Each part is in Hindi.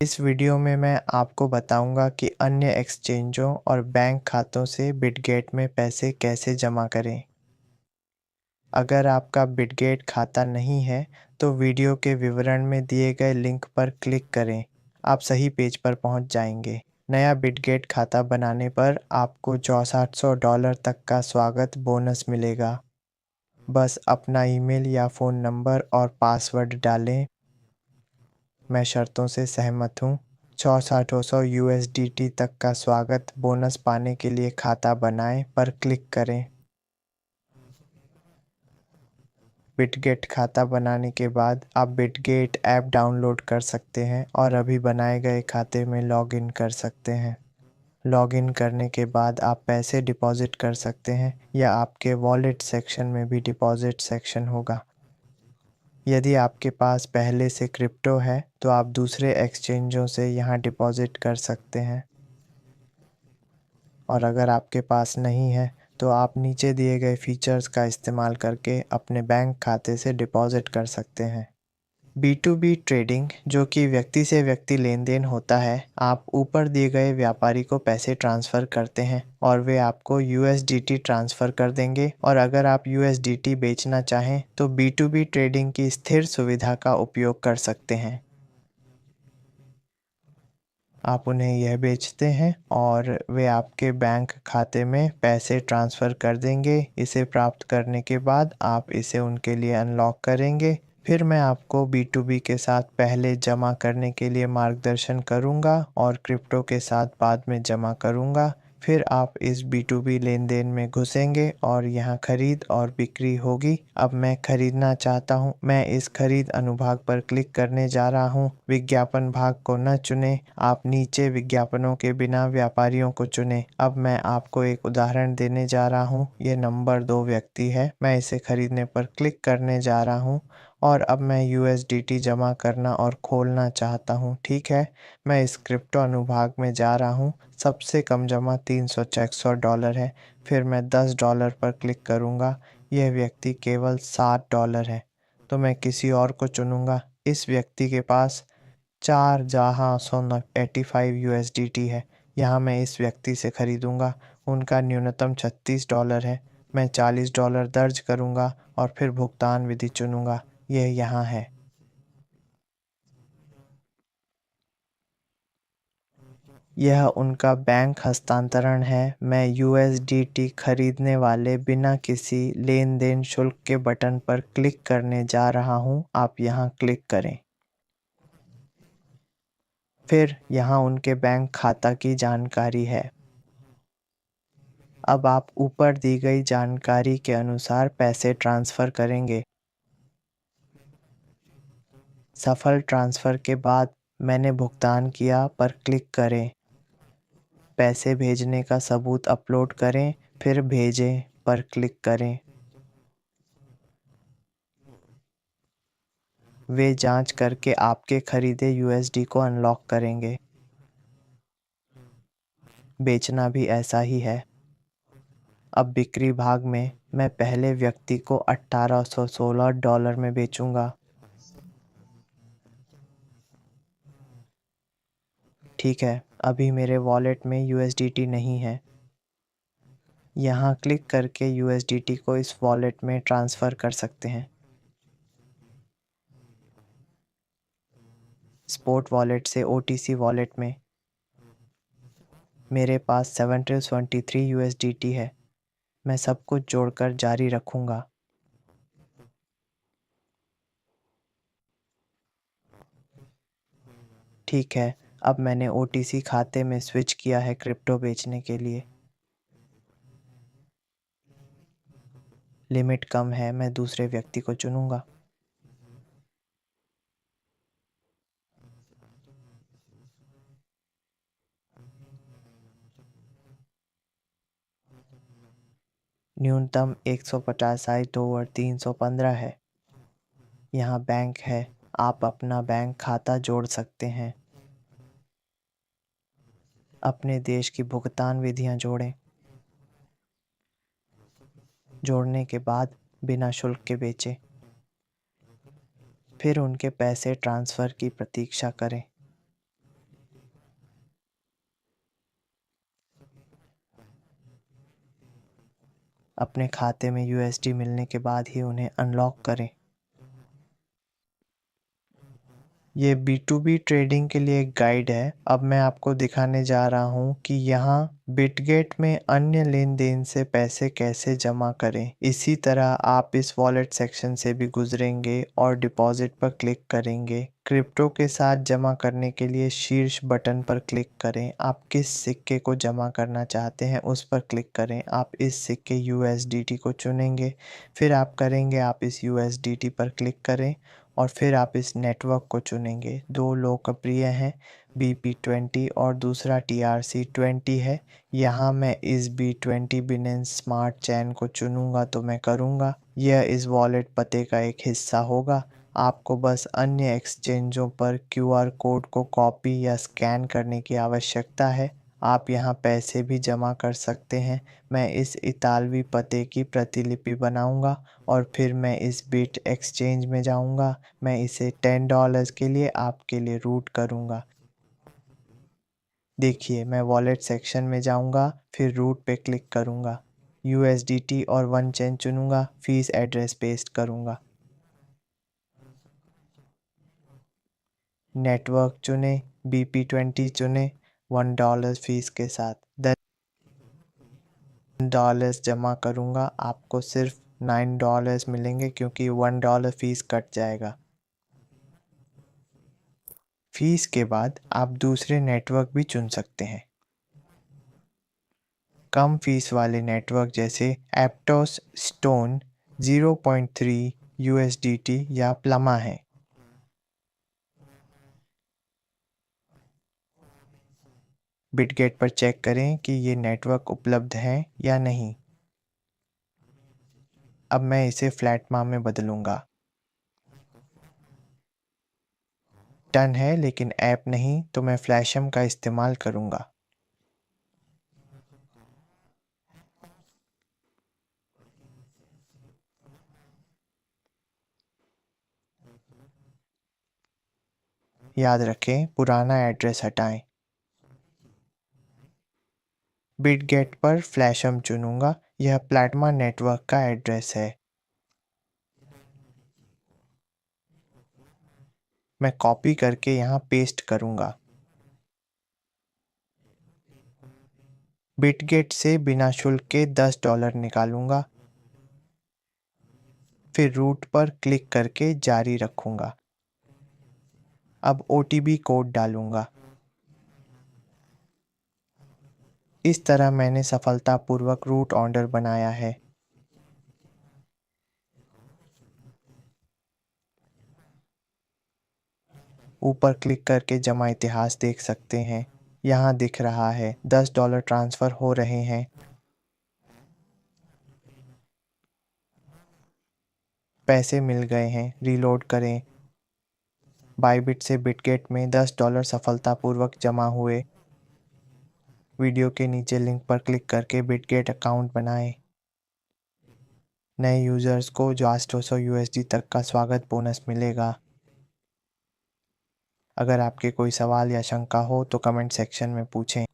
इस वीडियो में मैं आपको बताऊंगा कि अन्य एक्सचेंजों और बैंक खातों से बिटगेट में पैसे कैसे जमा करें। अगर आपका बिटगेट खाता नहीं है तो वीडियो के विवरण में दिए गए लिंक पर क्लिक करें। आप सही पेज पर पहुंच जाएंगे। नया बिटगेट खाता बनाने पर आपको $6400 तक का स्वागत बोनस मिलेगा। बस अपना ईमेल या फ़ोन नंबर और पासवर्ड डालें। मैं शर्तों से सहमत हूँ। 6400 USDT तक का स्वागत बोनस पाने के लिए खाता बनाएं पर क्लिक करें। बिटगेट खाता बनाने के बाद आप बिटगेट ऐप डाउनलोड कर सकते हैं और अभी बनाए गए खाते में लॉगिन कर सकते हैं। लॉगिन करने के बाद आप पैसे डिपॉजिट कर सकते हैं या आपके वॉलेट सेक्शन में भी डिपॉजिट सेक्शन होगा। यदि आपके पास पहले से क्रिप्टो है तो आप दूसरे एक्सचेंजों से यहाँ डिपॉजिट कर सकते हैं, और अगर आपके पास नहीं है तो आप नीचे दिए गए फीचर्स का इस्तेमाल करके अपने बैंक खाते से डिपॉजिट कर सकते हैं। B2B ट्रेडिंग, जो कि व्यक्ति से व्यक्ति लेन देन होता है, आप ऊपर दिए गए व्यापारी को पैसे ट्रांसफ़र करते हैं और वे आपको USDT ट्रांसफ़र कर देंगे, और अगर आप USDT बेचना चाहें तो B2B ट्रेडिंग की स्थिर सुविधा का उपयोग कर सकते हैं। आप उन्हें यह बेचते हैं और वे आपके बैंक खाते में पैसे ट्रांसफ़र कर देंगे। इसे प्राप्त करने के बाद आप इसे उनके लिए अनलॉक करेंगे। फिर मैं आपको B2B के साथ पहले जमा करने के लिए मार्गदर्शन करूंगा और क्रिप्टो के साथ बाद में जमा करूंगा। फिर आप इस B2B लेन देन में घुसेंगे और यहाँ खरीद और बिक्री होगी। अब मैं खरीदना चाहता हूँ। मैं इस खरीद अनुभाग पर क्लिक करने जा रहा हूँ। विज्ञापन भाग को न चुनें। आप नीचे विज्ञापनों के बिना व्यापारियों को चुनें। अब मैं आपको एक उदाहरण देने जा रहा हूँ। ये नंबर 2 व्यक्ति है। मैं इसे खरीदने पर क्लिक करने जा रहा हूँ और अब मैं USDT जमा करना और खोलना चाहता हूँ। ठीक है, मैं इस क्रिप्टो अनुभाग में जा रहा हूँ। सबसे कम जमा $366 है। फिर मैं $10 पर क्लिक करूँगा। यह व्यक्ति केवल $60 है, तो मैं किसी और को चुनूँगा। इस व्यक्ति के पास 4 जहाँ 185 USDT है। यहाँ मैं इस व्यक्ति से खरीदूँगा। उनका न्यूनतम $36 है। मैं $40 दर्ज करूँगा और फिर भुगतान विधि चुनूँगा। यह यहाँ है। यह उनका बैंक हस्तांतरण है। मैं USDT खरीदने वाले बिना किसी लेन देन शुल्क के बटन पर क्लिक करने जा रहा हूँ। आप यहाँ क्लिक करें। फिर यहाँ उनके बैंक खाता की जानकारी है। अब आप ऊपर दी गई जानकारी के अनुसार पैसे ट्रांसफ़र करेंगे। सफल ट्रांसफ़र के बाद मैंने भुगतान किया पर क्लिक करें। पैसे भेजने का सबूत अपलोड करें, फिर भेजें पर क्लिक करें। वे जांच करके आपके खरीदे USD को अनलॉक करेंगे। बेचना भी ऐसा ही है। अब बिक्री भाग में मैं पहले व्यक्ति को $1816 में बेचूंगा। ठीक है, अभी मेरे वॉलेट में USDT नहीं है। यहाँ क्लिक करके USDT को इस वॉलेट में ट्रांसफ़र कर सकते हैं। स्पॉट वॉलेट से OTC वॉलेट में मेरे पास 723 USDT है। मैं सब कुछ जोड़कर जारी रखूँगा। ठीक है, अब मैंने OTC खाते में स्विच किया है क्रिप्टो बेचने के लिए। लिमिट कम है, मैं दूसरे व्यक्ति को चुनूँगा। न्यूनतम 150 साइट ओवर 315 है। यहाँ बैंक है। आप अपना बैंक खाता जोड़ सकते हैं। अपने देश की भुगतान विधियाँ जोड़ें। जोड़ने के बाद बिना शुल्क के बेचें। फिर उनके पैसे ट्रांसफ़र की प्रतीक्षा करें। अपने खाते में यूएसडी मिलने के बाद ही उन्हें अनलॉक करें। ये बी2बी ट्रेडिंग के लिए एक गाइड है। अब मैं आपको दिखाने जा रहा हूँ कि यहाँ बिटगेट में अन्य लेन-देन से पैसे कैसे जमा करें। इसी तरह आप इस वॉलेट सेक्शन से भी गुजरेंगे और डिपॉजिट पर क्लिक करेंगे। क्रिप्टो के साथ जमा करने के लिए शीर्ष बटन पर क्लिक करें। आप किस सिक्के को जमा करना चाहते हैं उस पर क्लिक करें। आप इस सिक्के यूएसडीटी को चुनेंगे। फिर आप इस यूएसडीटी पर क्लिक करें और फिर आप इस नेटवर्क को चुनेंगे। दो लोकप्रिय हैं, BP20 और दूसरा TRC20 है। यहाँ मैं इस B20 बिनेंस स्मार्ट चेन को चुनूँगा तो मैं करूँगा। यह इस वॉलेट पते का एक हिस्सा होगा। आपको बस अन्य एक्सचेंजों पर क्यूआर कोड को कॉपी या स्कैन करने की आवश्यकता है। आप यहाँ पैसे भी जमा कर सकते हैं। मैं इस इतालवी पते की प्रतिलिपि बनाऊँगा और फिर मैं इस बिट एक्सचेंज में जाऊँगा। मैं इसे $10 के लिए आपके लिए रूट करूँगा। देखिए, मैं वॉलेट सेक्शन में जाऊँगा, फिर रूट पे क्लिक करूँगा। यूएसडीटी और वन चेन चुनूँगा, फीस एड्रेस पेस्ट करूँगा। नेटवर्क चुने, BP20 चुने, $1 फीस के साथ। $10 जमा करूँगा, आपको सिर्फ $9 मिलेंगे क्योंकि $1 फीस कट जाएगा। फीस के बाद आप दूसरे नेटवर्क भी चुन सकते हैं। कम फीस वाले नेटवर्क जैसे एप्टोस, स्टोन, 0.3 USDT या प्लमा हैं। बिटगेट पर चेक करें कि ये नेटवर्क उपलब्ध हैं या नहीं। अब मैं इसे फ्लैटमा में बदलूंगा। डन है, लेकिन ऐप नहीं, तो मैं फ्लैशम का इस्तेमाल करूंगा। याद रखें, पुराना एड्रेस हटाएं। बिटगेट पर फ्लैशम चुनूंगा। यह प्लैटमा नेटवर्क का एड्रेस है। मैं कॉपी करके यहाँ पेस्ट करूंगा। बिटगेट से बिना शुल्क के $10 निकालूंगा। फिर रूट पर क्लिक करके जारी रखूंगा। अब OTP कोड डालूंगा। इस तरह मैंने सफलतापूर्वक रूट ऑर्डर बनाया है। ऊपर क्लिक करके जमा इतिहास देख सकते हैं। यहाँ दिख रहा है $10 ट्रांसफ़र हो रहे हैं। पैसे मिल गए हैं। रीलोड करें। बायबिट से बिटगेट में $10 सफलतापूर्वक जमा हुए। वीडियो के नीचे लिंक पर क्लिक करके बिटगेट अकाउंट बनाएं। नए यूज़र्स को जो आज 200 USD तक का स्वागत बोनस मिलेगा। अगर आपके कोई सवाल या शंका हो तो कमेंट सेक्शन में पूछें,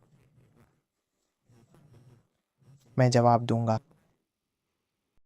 मैं जवाब दूंगा।